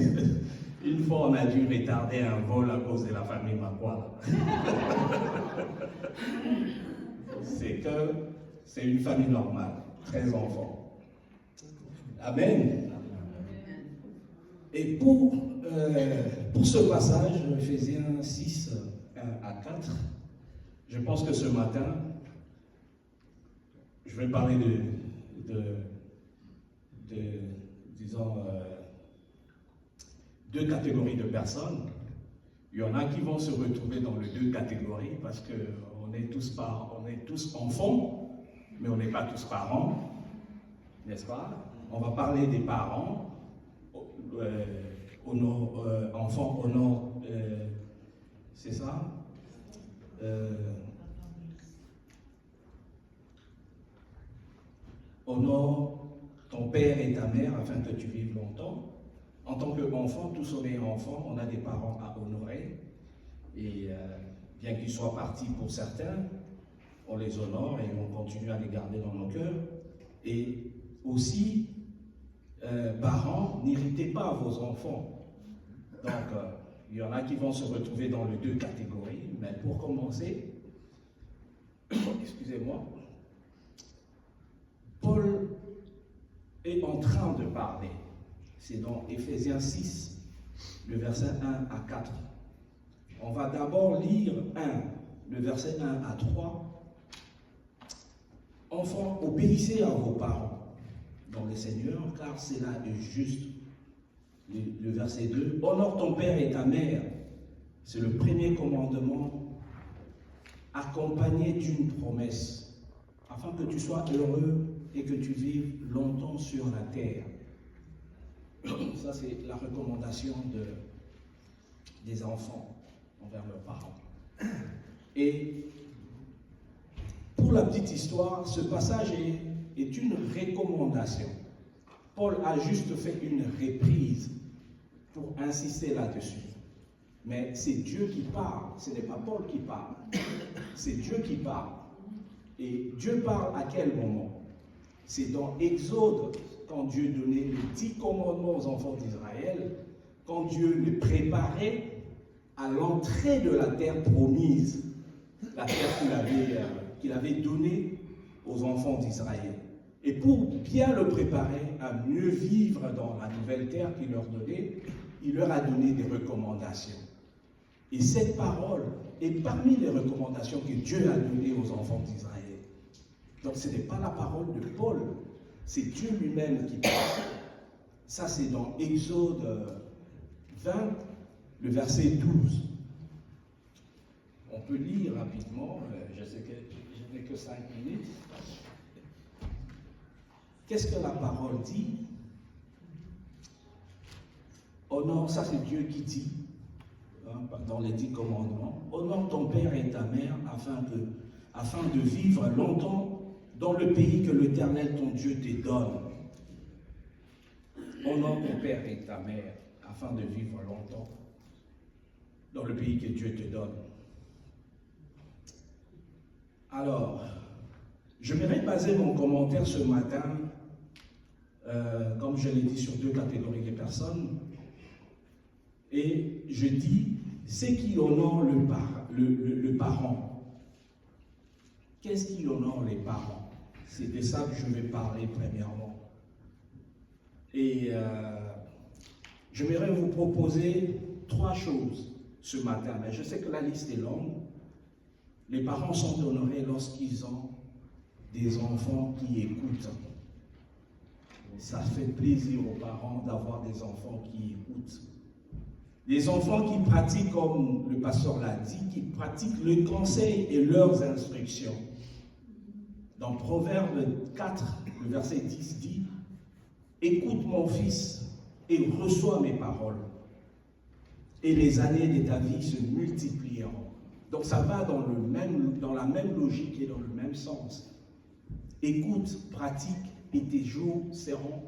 une fois on a dû retarder un vol à cause de la famille Makwala. C'est que c'est une famille normale, 13 enfants. Amen. Et pour ce passage, Ephésiens 6, 1 à 4, je pense que ce matin, je vais parler disons, 2 catégories de personnes. Il y en a qui vont se retrouver dans les 2 catégories parce qu'on est tous enfants, mais on n'est pas tous parents, n'est-ce pas? On va parler des parents, enfants honore, c'est ça? Honore ton père et ta mère afin que tu vives longtemps. En tant qu'enfant, tous on est enfants, on a des parents à honorer. Et bien qu'ils soient partis pour certains, on les honore et on continue à les garder dans nos cœurs. Et aussi, parents, n'irritez pas vos enfants. Donc, il y en a qui vont se retrouver dans les 2 catégories. Mais pour commencer, excusez-moi, Paul est en train de parler. C'est dans Éphésiens 6, le verset 1 à 4. On va d'abord lire le verset 1 à 3. Enfants, obéissez à vos parents dans le Seigneur, car cela est juste. Le verset 2, honore ton père et ta mère. C'est le premier commandement, accompagné d'une promesse, afin que tu sois heureux et que tu vives longtemps sur la terre. Ça, c'est la recommandation des enfants envers leurs parents. Et pour la petite histoire, ce passage est une recommandation. Paul a juste fait une reprise pour insister là-dessus. Mais c'est Dieu qui parle, ce n'est pas Paul qui parle. C'est Dieu qui parle. Et Dieu parle à quel moment? C'est dans Exode, quand Dieu donnait les 10 commandements aux enfants d'Israël, quand Dieu les préparait à l'entrée de la terre promise, la terre qu'il avait donnée aux enfants d'Israël. Et pour bien le préparer à mieux vivre dans la nouvelle terre qu'il leur donnait, il leur a donné des recommandations. Et cette parole est parmi les recommandations que Dieu a données aux enfants d'Israël. Donc ce n'est pas la parole de Paul, c'est Dieu lui-même qui parle. Ça c'est dans Exode 20, le verset 12. On peut lire rapidement, je sais que je n'ai que 5 minutes. Qu'est-ce que la parole dit? Honore, ça c'est Dieu qui dit, dans les 10 commandements, honore ton père et ta mère afin de vivre longtemps dans le pays que l'Éternel ton Dieu te donne. Honore ton père et ta mère afin de vivre longtemps dans le pays que Dieu te donne. Alors, je vais baser mon commentaire ce matin, comme je l'ai dit, sur 2 catégories de personnes. Et je dis, c'est qui honore le parent. Qu'est-ce qui honore les parents? C'est de ça que je vais parler premièrement. Et j'aimerais vous proposer 3 choses ce matin. Mais je sais que la liste est longue. Les parents sont honorés lorsqu'ils ont des enfants qui écoutent. Ça fait plaisir aux parents d'avoir des enfants qui écoutent. Des enfants qui pratiquent, comme le pasteur l'a dit, qui pratiquent le conseil et leurs instructions. Dans Proverbe 4, le verset 10 dit, « Écoute mon fils et reçois mes paroles, et les années de ta vie se multiplieront. » Donc ça va dans la même logique et dans le même sens. Écoute, pratique, et tes jours seront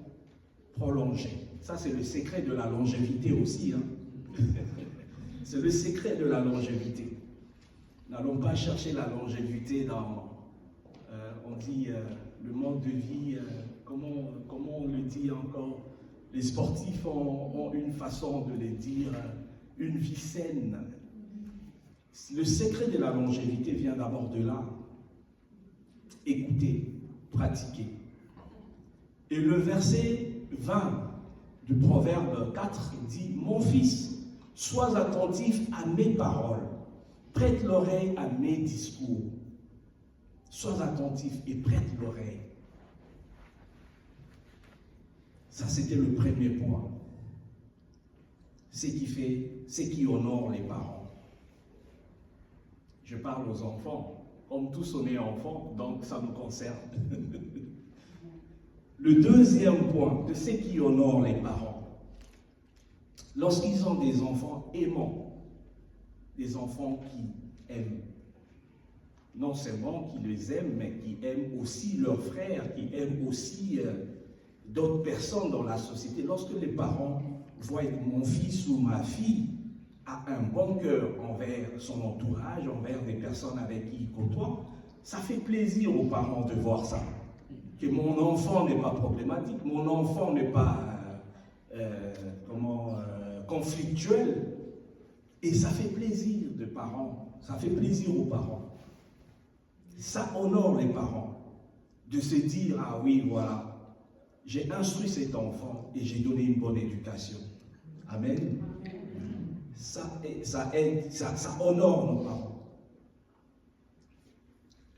prolongés. Ça, c'est le secret de la longévité aussi. C'est le secret de la longévité. N'allons pas chercher la longévité dans, on dit, le mode de vie, comment on le dit encore? Les sportifs ont une façon de le dire, une vie saine. Le secret de la longévité vient d'abord de là. Écoutez, pratiquez. Et le verset 20 du Proverbe 4 dit, « Mon fils, sois attentif à mes paroles, prête l'oreille à mes discours. » Sois attentif et prête l'oreille. Ça, c'était le premier point. C'est qui honore les parents. Je parle aux enfants. Comme tous on est enfants, donc ça nous concerne. Le deuxième point de ce qui honore les parents, lorsqu'ils ont des enfants aimants, des enfants qui aiment, non seulement qui les aiment, mais qui aiment aussi leurs frères, qui aiment aussi d'autres personnes dans la société. Lorsque les parents voient mon fils ou ma fille a un bon cœur envers son entourage, envers des personnes avec qui il côtoie, ça fait plaisir aux parents de voir ça. Que mon enfant n'est pas problématique, mon enfant n'est pas conflictuel. Et ça fait plaisir de parents, ça fait plaisir aux parents. Ça honore les parents. de se dire, ah oui, voilà, j'ai instruit cet enfant et j'ai donné une bonne éducation. Amen. Ça aide, ça honore nos parents.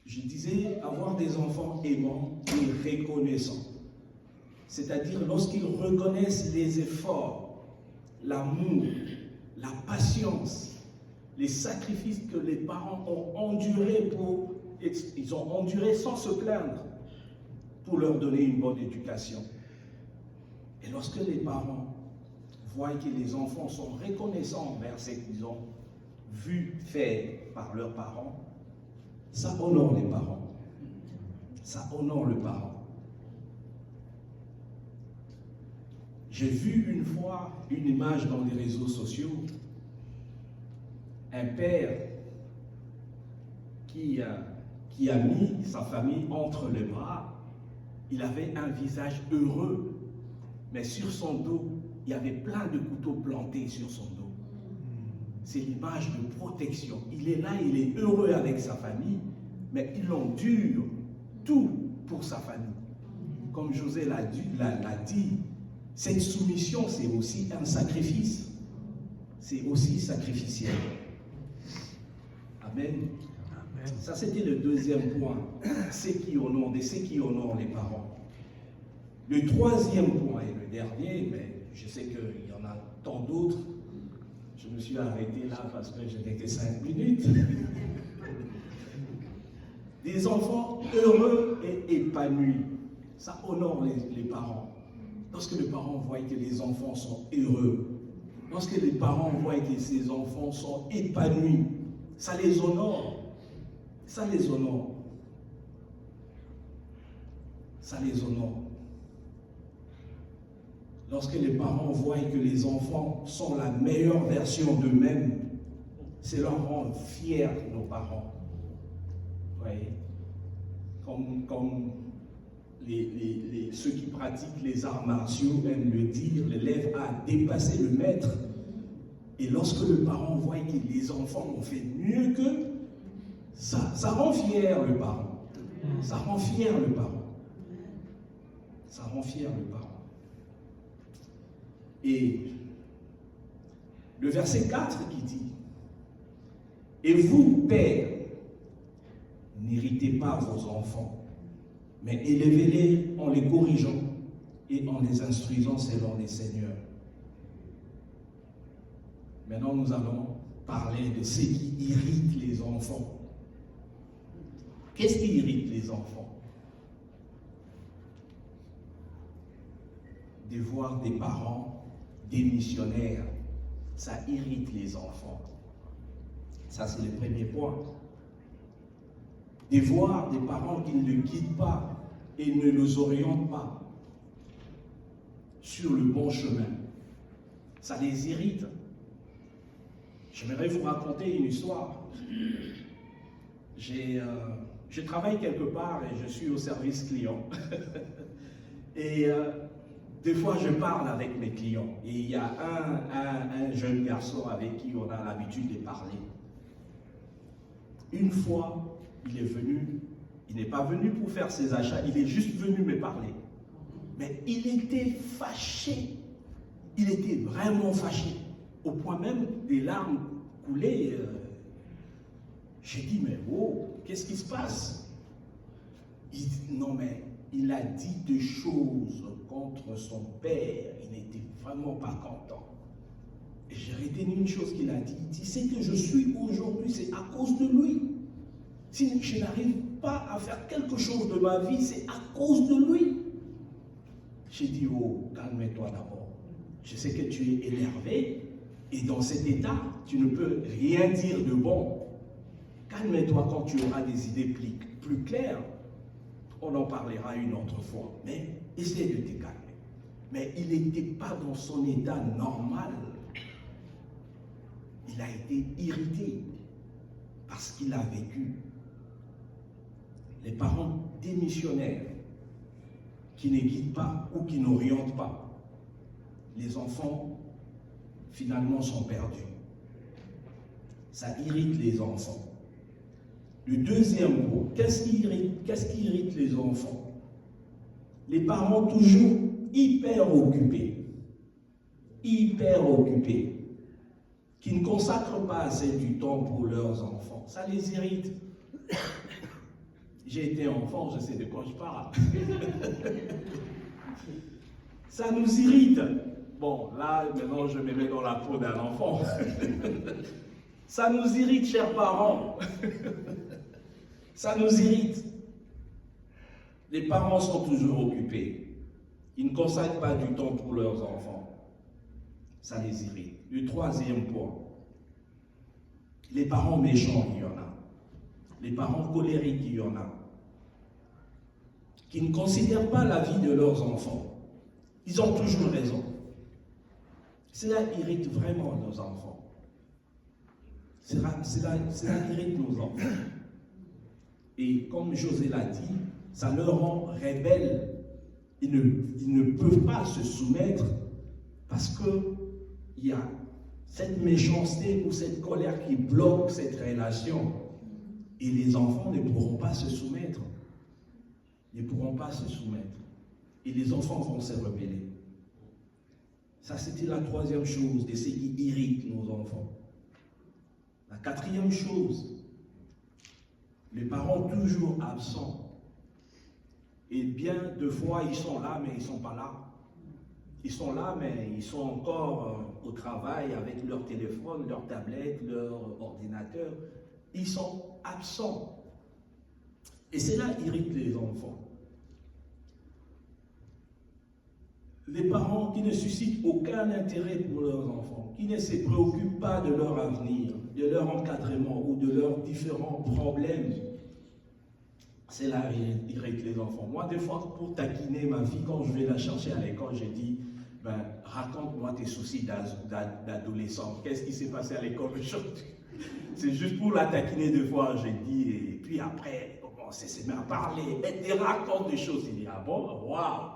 Je disais, avoir des enfants aimants et reconnaissants. C'est-à-dire lorsqu'ils reconnaissent les efforts, l'amour, la patience, les sacrifices que les parents ont endurés ils ont enduré sans se plaindre pour leur donner une bonne éducation. Et lorsque les parents voient que les enfants sont reconnaissants envers ce qu'ils ont vu faire par leurs parents, ça honore les parents. Ça honore le parent. J'ai vu une fois une image dans les réseaux sociaux, un père qui a mis sa famille entre les bras. Il avait un visage heureux, mais sur son dos, il y avait plein de couteaux plantés sur son dos. C'est l'image de protection. Il est là, il est heureux avec sa famille, mais il endure tout pour sa famille. Comme José l'a dit, cette soumission, c'est aussi un sacrifice. C'est aussi sacrificiel. Amen. Ça, c'était le deuxième point. C'est qui honore les parents. Le troisième point et le dernier, mais je sais qu'il y en a tant d'autres. Je me suis arrêté là parce que je n'ai que 5 minutes. Des enfants heureux et épanouis. Ça honore les parents. Lorsque les parents voient que les enfants sont heureux, lorsque les parents voient que ces enfants sont épanouis, ça les honore. Ça les honore. Ça les honore. Lorsque les parents voient que les enfants sont la meilleure version d'eux-mêmes, c'est leur rend fiers, nos parents. Vous voyez? Comme ceux qui pratiquent les arts martiaux aiment le dire, l'élève a dépassé le maître. Et lorsque le parent voit que les enfants ont fait mieux qu'eux, ça rend fier le parent. Ça rend fier le parent. Ça rend fier le parent. Et le verset 4 qui dit, « Et vous, pères, n'héritez pas vos enfants, mais élevez-les en les corrigeant et en les instruisant selon les seigneurs. » Maintenant, nous allons parler de ce qui irrite les enfants. Qu'est-ce qui irrite les enfants? De voir des parents démissionnaires, ça irrite les enfants. Ça, c'est le premier point. De voir des parents qui ne le guident pas et ne les orientent pas sur le bon chemin, ça les irrite. J'aimerais vous raconter une histoire. Je travaille quelque part et je suis au service client. Et des fois, je parle avec mes clients. Et il y a un jeune garçon avec qui on a l'habitude de parler. Une fois, il est venu, il n'est pas venu pour faire ses achats, il est juste venu me parler. Mais il était fâché. Il était vraiment fâché. Au point même des larmes coulaient. J'ai dit, mais oh, qu'est-ce qui se passe? Il dit, non, mais il a dit des choses contre son père. Il n'était vraiment pas content. Et j'ai retenu une chose qu'il a dit. Il dit, c'est que je suis aujourd'hui, c'est à cause de lui. Si je n'arrive pas à faire quelque chose de ma vie, c'est à cause de lui. J'ai dit, oh, calme-toi d'abord. Je sais que tu es énervé et dans cet état, tu ne peux rien dire de bon. Calme-toi quand tu auras des idées plus claires. On en parlera une autre fois. Mais essaie de te calmer. Mais il n'était pas dans son état normal. Il a été irrité parce qu'il a vécu. Les parents démissionnaires qui ne guident pas ou qui n'orientent pas, les enfants finalement sont perdus. Ça irrite les enfants. Le deuxième mot, qu'est-ce qui irrite les enfants? Les parents toujours hyper occupés, qui ne consacrent pas assez du temps pour leurs enfants. Ça les irrite. J'ai été enfant, je sais de quoi je parle. Ça nous irrite. Bon, là, maintenant, je me mets dans la peau d'un enfant. Ça nous irrite, chers parents. Ça nous irrite. Les parents sont toujours occupés. Ils ne consacrent pas du temps pour leurs enfants. Ça les irrite. Le troisième point. Les parents méchants, il y en a. Les parents colériques, il y en a. Qui ne considèrent pas la vie de leurs enfants. Ils ont toujours raison. Cela irrite vraiment nos enfants. Cela irrite nos enfants. Et comme José l'a dit, ça leur rend rebelles. Ils ne peuvent pas se soumettre parce qu'il y a cette méchanceté ou cette colère qui bloque cette relation. Et les enfants ne pourront pas se soumettre. Ne pourront pas se soumettre. Et les enfants vont se rebeller. Ça, c'était la troisième chose de ce qui irrite nos enfants. La quatrième chose, les parents toujours absents. Et bien, deux fois, ils sont là, mais ils ne sont pas là. Ils sont là, mais ils sont encore au travail avec leur téléphone, leur tablette, leur ordinateur. Ils sont absents. Et cela irrite les enfants. Les parents qui ne suscitent aucun intérêt pour leurs enfants, qui ne se préoccupent pas de leur avenir, de leur encadrement ou de leurs différents problèmes, cela irrite les enfants. Moi, des fois, pour taquiner ma fille, quand je vais la chercher à l'école, j'ai dit, raconte-moi tes soucis d'adolescent. Qu'est-ce qui s'est passé à l'école aujourd'hui? C'est juste pour la taquiner deux fois, j'ai dit, et puis après, on s'est mis à parler, elle te raconte des choses. Il dit, ah bon, waouh,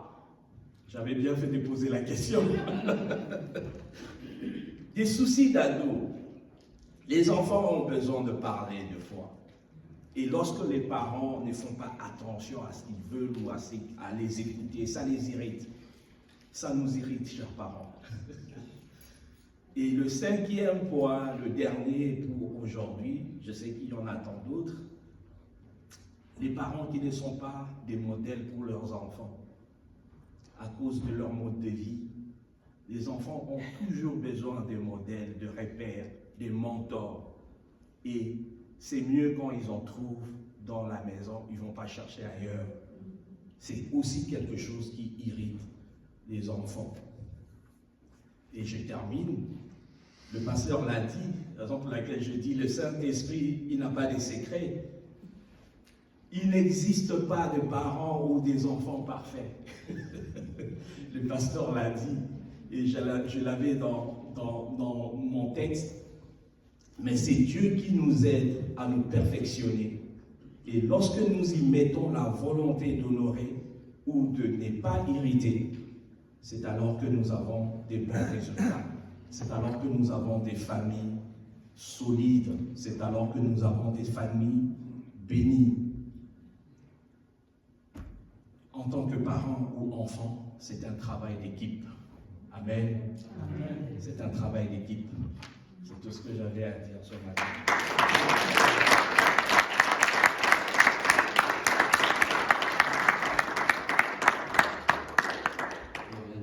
j'avais bien fait de poser la question. Des soucis d'ado. Les enfants ont besoin de parler deux fois. Et lorsque les parents ne font pas attention à ce qu'ils veulent ou à les écouter, ça les irrite. Ça nous irrite, chers parents. Et le cinquième point, le dernier pour aujourd'hui, je sais qu'il y en a tant d'autres, les parents qui ne sont pas des modèles pour leurs enfants à cause de leur mode de vie. Les enfants ont toujours besoin de modèles, de repères, de mentors. Et c'est mieux quand ils en trouvent dans la maison, ils ne vont pas chercher ailleurs. C'est aussi quelque chose qui irrite les enfants. Et je termine. Le pasteur l'a dit, la raison pour laquelle je dis le Saint-Esprit, il n'a pas de secret. Il n'existe pas de parents ou des enfants parfaits. Le pasteur l'a dit, et je l'avais dans mon texte. Mais c'est Dieu qui nous aide à nous perfectionner. Et lorsque nous y mettons la volonté d'honorer ou de ne pas irriter, c'est alors que nous avons des bons résultats. C'est alors que nous avons des familles solides. C'est alors que nous avons des familles bénies. En tant que parents ou enfants, c'est un travail d'équipe. Amen. Amen. C'est un travail d'équipe. C'est tout ce que j'avais à dire ce matin.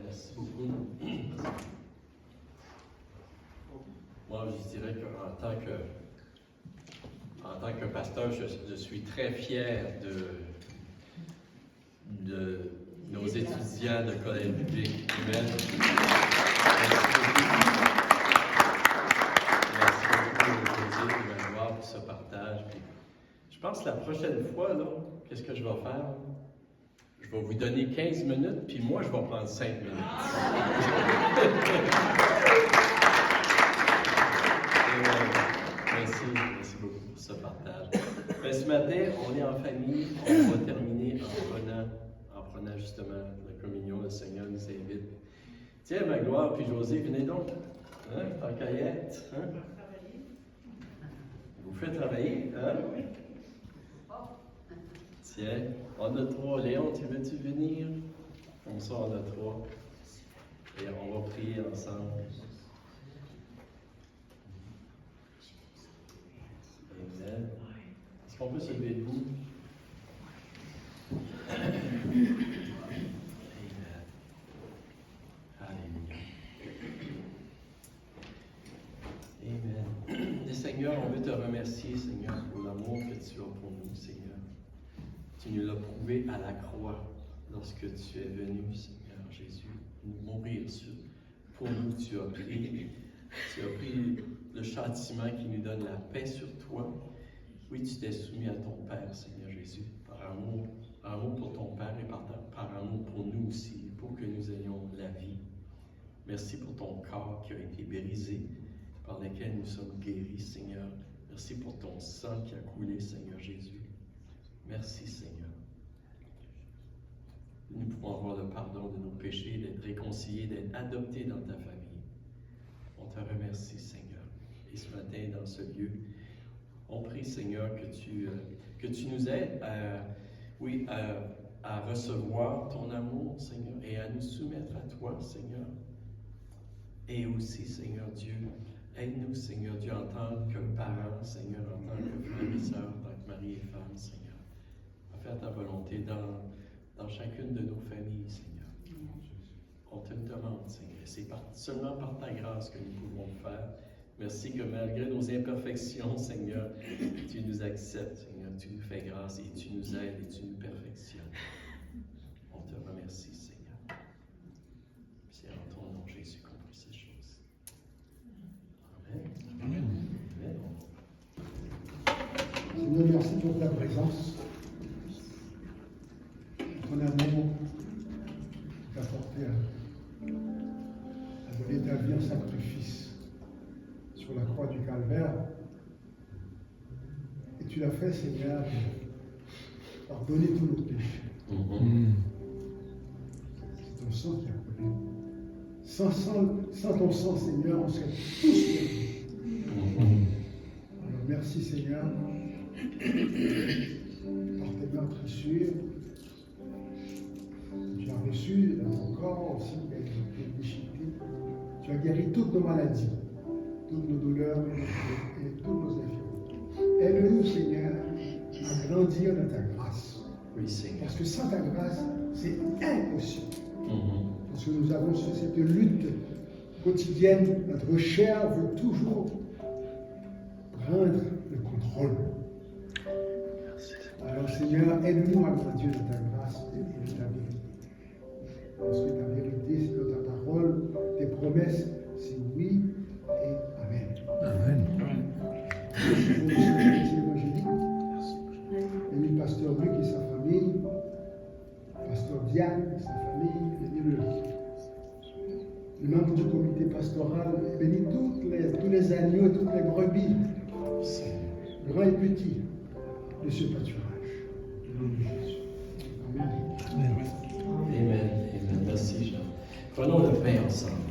Merci beaucoup. Moi, je dirais qu'en tant que pasteur, je suis très fier de nos étudiants de collège public. Amen. Merci beaucoup de m'avoir pour ce partage. Puis, je pense que la prochaine fois, là, qu'est-ce que je vais faire? Je vais vous donner 15 minutes, puis moi, je vais prendre 5 minutes. Merci beaucoup pour ce partage. Ce matin, on est en famille, on va terminer en prenant justement la communion. Le Seigneur nous invite. Tiens, Magloire puis José, venez donc, en caillette. Hein? Vous faites travailler, hein? Tiens, on a trois. Léon, tu veux-tu venir? On sort de 3 et on va prier ensemble. Amen. Est-ce qu'on peut se lever debout? Amen. Alléluia. Amen. Et Seigneur, on veut te remercier, Seigneur, pour l'amour que tu as pour nous, Seigneur. Tu nous l'as prouvé à la croix lorsque tu es venu, Seigneur Jésus, nous mourir pour nous. Tu as pris le châtiment qui nous donne la paix sur toi. Oui, tu t'es soumis à ton Père, Seigneur Jésus, par amour pour ton Père et par amour pour nous aussi, pour que nous ayons la vie. Merci pour ton corps qui a été brisé, par lequel nous sommes guéris, Seigneur. Merci pour ton sang qui a coulé, Seigneur Jésus. Merci, Seigneur. Nous pouvons avoir le pardon de nos péchés, d'être réconciliés, d'être adoptés dans ta famille. On te remercie, Seigneur. Et ce matin, dans ce lieu, on prie, Seigneur, que tu nous aides à recevoir ton amour, Seigneur, et à nous soumettre à toi, Seigneur. Et aussi, Seigneur Dieu, aide-nous, Seigneur Dieu, en tant que parents, Seigneur, en tant que frères et sœurs, en tant que mari et femme, Seigneur, à faire ta volonté dans chacune de nos familles, Seigneur. On te le demande, Seigneur. C'est seulement par ta grâce que nous pouvons le faire. Merci que malgré nos imperfections, Seigneur, tu nous acceptes, Seigneur, tu nous fais grâce et tu nous aides et tu nous perfectionnes. On te remercie, Seigneur. C'est en ton nom, Jésus, qu'on prie ces choses. Amen. Amen. Seigneur, merci pour ta présence, ton amour qui t'a porté à donner ta vie en sacrifice sur la croix du Calvaire. Et tu l'as fait, Seigneur, pour pardonner tous nos péchés. C'est ton sang qui a coulé. Sans ton sang, Seigneur, on serait tous perdus. Alors merci, Seigneur, par tes meurtrissures. Tu as reçu dans ton corps aussi qui a été déchiqueté. Tu as guéri toutes nos maladies, toutes nos douleurs et toutes nos infirmités. Aide-nous, Seigneur, à grandir dans ta grâce. Oui, Seigneur. Parce que sans ta grâce, c'est impossible. Parce que nous avons cette lutte quotidienne. Notre chair veut toujours prendre le contrôle. Alors, Seigneur, aide-nous à grandir dans ta grâce et de ta vérité. Parce que ta vérité, c'est ta parole, tes promesses, c'est oui et amen. Amen. Évangélique. Et le pasteur Luc et sa famille, pasteur Diane et sa famille, et le membre du comité pastoral, bénis tous les agneaux, toutes les brebis, grands et petits, de ce pâturage. Au nom de Jésus. Amen. Amen. Amen. Merci, Jean. Prenons le pain ensemble.